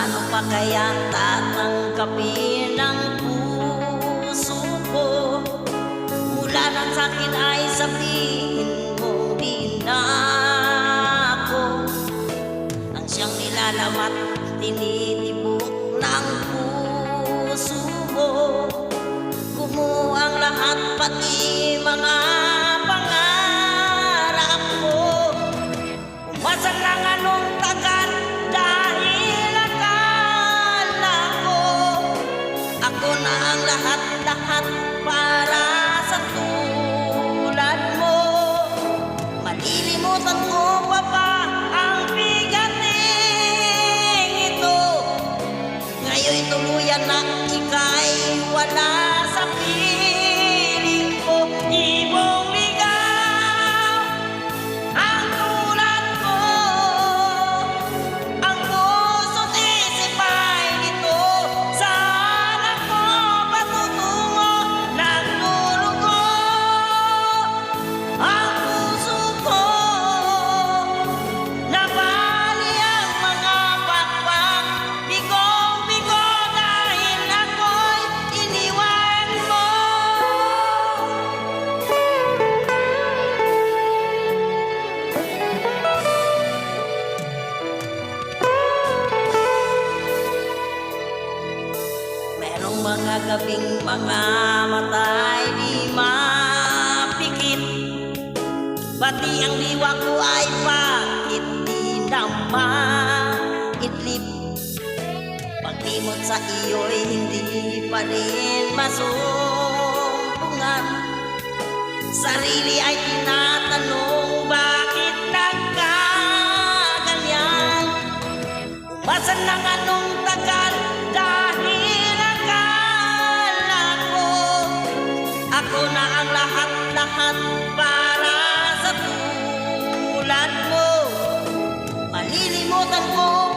Paano pa kaya tatanggapin ang puso ko? Mula nang sa'kin ay sabihin mo di na ako ang siyang nilalamat, tinitibok ng puso mo. Kumuha ang lahat, pati mga pangarap ko. Umasa ng anong tagal dahil akala ko ako na ang lahat-lahat para sa tulad mo. Malilimutan ko pa ba ang bigating ito? Ngayon tuluyan na ika'y wala sa piling ko. Ibong ligaw ang tulad ko, ang puso't isip ay nito. Saan ako patutungo? Naglulugo ang puso ko. Nabali ang mga pakpak, bigong-bigo dahil ako'y iniwan mo. Merong mga gabing mga mata'y di mapikit, pati ang diwa ko ay bakit di na maidlip. Paglimot sa iyo'y hindi pa rin masumpungan. Sarili ay tinatanong bakit nagkaganyan. Umasa ng anong tagal dahil akala ko ako na ang lahat-lahat para sa tulad mo. Malilimutan ko